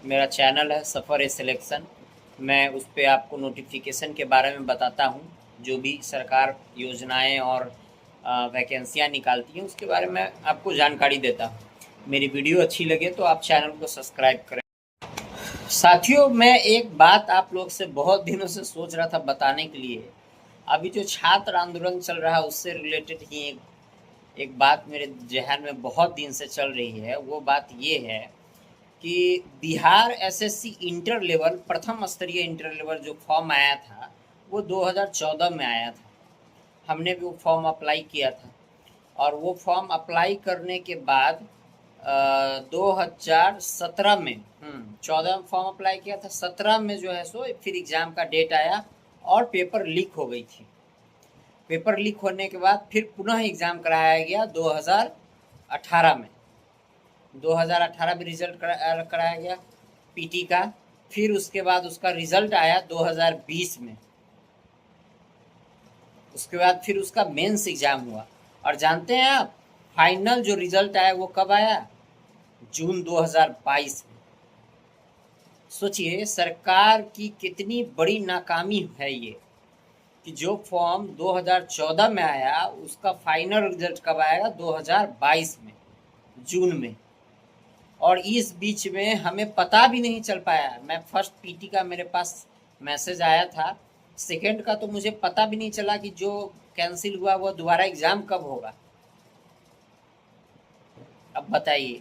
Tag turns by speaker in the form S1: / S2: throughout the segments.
S1: मेरा चैनल है सफ़र ए सिलेक्शन। मैं उस पे आपको नोटिफिकेशन के बारे में बताता हूँ, जो भी सरकार योजनाएं और वैकेंसियाँ निकालती हैं उसके बारे में आपको जानकारी देता हूँ। मेरी वीडियो अच्छी लगे तो आप चैनल को सब्सक्राइब करें। साथियों, मैं एक बात आप लोग से बहुत दिनों से सोच रहा था बताने के लिए। अभी जो छात्र आंदोलन चल रहा है उससे रिलेटेड ही एक बात मेरे ज़हन में बहुत दिन से चल रही है। वो बात ये है कि बिहार एसएससी इंटर लेवल प्रथम स्तरीय इंटर लेवल जो फॉर्म आया था वो 2014 में आया था। हमने भी वो फॉर्म अप्लाई किया था और वो फॉर्म अप्लाई करने के बाद 2017 में 14 में फॉर्म अप्लाई किया था, 17 में जो है सो फिर एग्ज़ाम का डेट आया और पेपर लीक हो गई थी। पेपर लीक होने के बाद फिर पुनः एग्ज़ाम कराया गया 2018 में। 2018 में रिजल्ट कराया गया पीटी का। फिर उसके बाद उसका रिजल्ट आया 2020 में। उसके बाद फिर उसका मेंस एग्ज़ाम हुआ और जानते हैं आप फाइनल जो रिजल्ट आया वो कब आया? जून 2022 में। सोचिए सरकार की कितनी बड़ी नाकामी है ये कि जो फॉर्म 2014 में आया उसका फाइनल रिजल्ट कब आएगा? 2022 में, जून में। और इस बीच में हमें पता भी नहीं चल पाया। मैं फर्स्ट पीटी का मेरे पास मैसेज आया था, सेकंड का तो मुझे पता भी नहीं चला कि जो कैंसिल हुआ वो दोबारा एग्ज़ाम कब होगा। अब बताइए,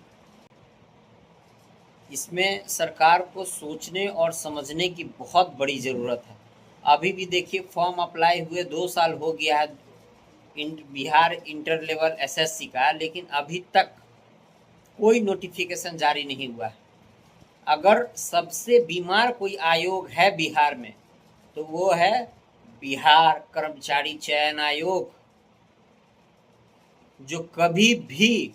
S1: इसमें सरकार को सोचने और समझने की बहुत बड़ी ज़रूरत है। अभी भी देखिए फॉर्म अप्लाई हुए 2 साल हो गया है बिहार इंटर लेवल एसएससी का, लेकिन अभी तक कोई नोटिफिकेशन जारी नहीं हुआ है। अगर सबसे बीमार कोई आयोग है बिहार में तो वो है बिहार कर्मचारी चयन आयोग, जो कभी भी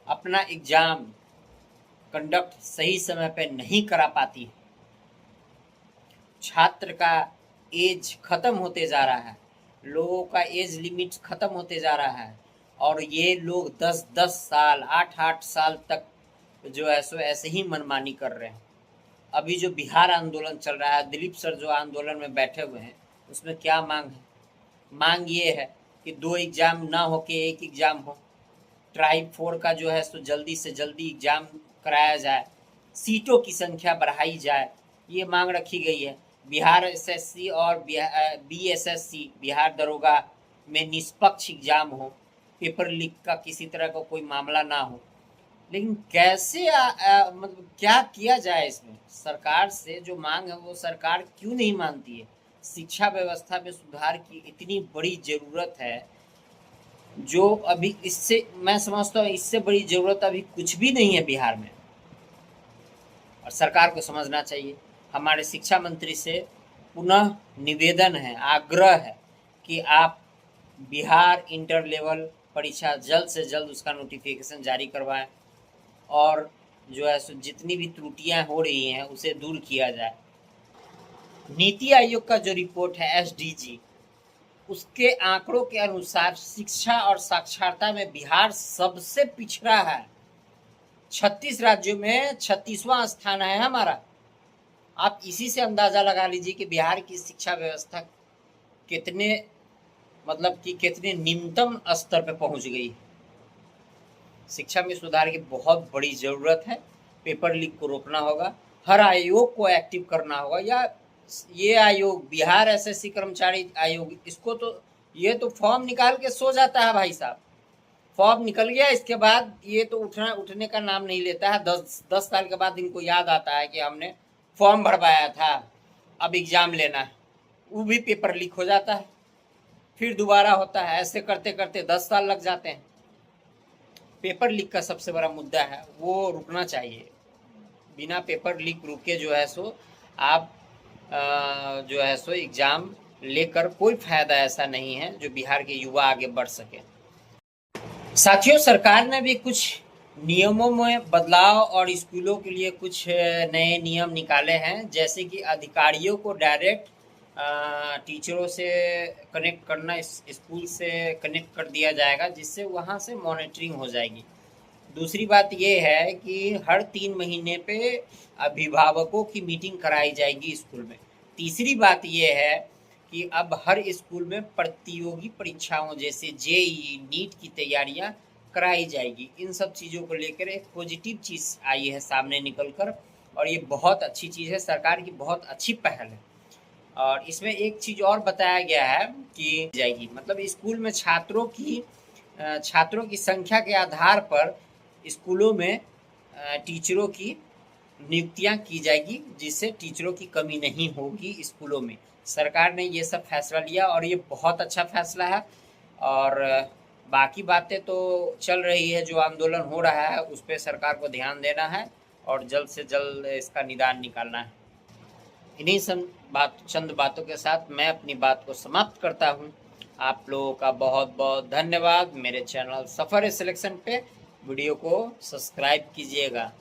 S1: अपना एग्ज़ाम कंडक्ट सही समय पे नहीं करा पाती है। छात्र का एज ख़त्म होते जा रहा है, लोगों का एज लिमिट ख़त्म होते जा रहा है और ये लोग 10-10 साल 8-8 साल तक जो है सो ऐसे ही मनमानी कर रहे हैं। अभी जो बिहार आंदोलन चल रहा है, दिलीप सर जो आंदोलन में बैठे हुए हैं, उसमें क्या मांग है? मांग ये है कि 2 एग्ज़ाम ना हो के 1 एग्ज़ाम हो। ट्राइब 4 का जो है सो जल्दी से जल्दी एग्ज़ाम कराया जाए, सीटों की संख्या बढ़ाई जाए, ये मांग रखी गई है। बिहार एसएससी और बीएसएससी बिहार दरोगा में निष्पक्ष एग्ज़ाम हो, पेपर लीक का किसी तरह का कोई मामला ना हो। लेकिन कैसे मतलब क्या किया जाए? इसमें सरकार से जो मांग है वो सरकार क्यों नहीं मानती है? शिक्षा व्यवस्था में सुधार की इतनी बड़ी ज़रूरत है, जो अभी इससे मैं समझता हूँ इससे बड़ी ज़रूरत अभी कुछ भी नहीं है बिहार में। और सरकार को समझना चाहिए। हमारे शिक्षा मंत्री से पुनः निवेदन है, आग्रह है कि आप बिहार इंटर लेवल परीक्षा जल्द से जल्द उसका नोटिफिकेशन जारी करवाएं और जो है सो जितनी भी त्रुटियां हो रही हैं उसे दूर किया जाए। नीति आयोग का जो रिपोर्ट है एसडीजी, उसके आंकड़ों के अनुसार शिक्षा और साक्षरता में बिहार सबसे पिछड़ा है। 36 राज्यों में 36वां स्थान है हमारा। आप इसी से अंदाज़ा लगा लीजिए कि बिहार की शिक्षा व्यवस्था कितने मतलब कि कितने निम्नतम स्तर पर पहुंच गई है। शिक्षा में सुधार की बहुत बड़ी ज़रूरत है। पेपर लीक को रोकना होगा, हर आयोग को एक्टिव करना होगा। या ये आयोग बिहार एसएससी कर्मचारी आयोग, इसको तो ये तो फॉर्म निकाल के सो जाता है भाई साहब। फॉर्म निकल गया, इसके बाद ये तो उठने का नाम नहीं लेता है। 10 साल के बाद इनको याद आता है कि हमने फॉर्म भरवाया था, अब एग्ज़ाम लेना है। वो भी पेपर लीक हो जाता है, फिर दोबारा होता है। ऐसे करते करते 10 साल लग जाते हैं। पेपर लीक का सबसे बड़ा मुद्दा है, वो रुकना चाहिए। बिना पेपर लीक रुके जो है सो आप जो है सो एग्ज़ाम लेकर कोई फ़ायदा ऐसा नहीं है जो बिहार के युवा आगे बढ़ सके। साथियों, सरकार ने भी कुछ नियमों में बदलाव और स्कूलों के लिए कुछ नए नियम निकाले हैं, जैसे कि अधिकारियों को डायरेक्ट टीचरों से कनेक्ट करना, स्कूल से कनेक्ट कर दिया जाएगा, जिससे वहाँ से मॉनिटरिंग हो जाएगी। दूसरी बात ये है कि हर 3 महीने पे अभिभावकों की मीटिंग कराई जाएगी स्कूल में। तीसरी बात ये है कि अब हर स्कूल में प्रतियोगी परीक्षाओं जैसे जेईई, नीट की तैयारियां कराई जाएगी। इन सब चीज़ों को लेकर एक पॉजिटिव चीज़ आई है सामने निकल कर, और ये बहुत अच्छी चीज़ है, सरकार की बहुत अच्छी पहल है। और इसमें एक चीज़ और बताया गया है कि जाएगी, मतलब स्कूल में छात्रों की संख्या के आधार पर स्कूलों में टीचरों की नियुक्तियां की जाएगी, जिससे टीचरों की कमी नहीं होगी स्कूलों में। सरकार ने ये सब फैसला लिया और ये बहुत अच्छा फैसला है। और बाकी बातें तो चल रही है, जो आंदोलन हो रहा है उस पर सरकार को ध्यान देना है और जल्द से जल्द इसका निदान निकालना है। इन्हीं चंद बातों के साथ मैं अपनी बात को समाप्त करता हूँ। आप लोगों का बहुत बहुत धन्यवाद। मेरे चैनल सफ़र सिलेक्शन पे वीडियो को सब्सक्राइब कीजिएगा,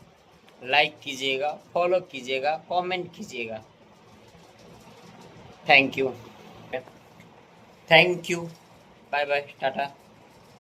S1: लाइक कीजिएगा, फॉलो कीजिएगा, कमेंट कीजिएगा। Thank you, bye bye, Tata.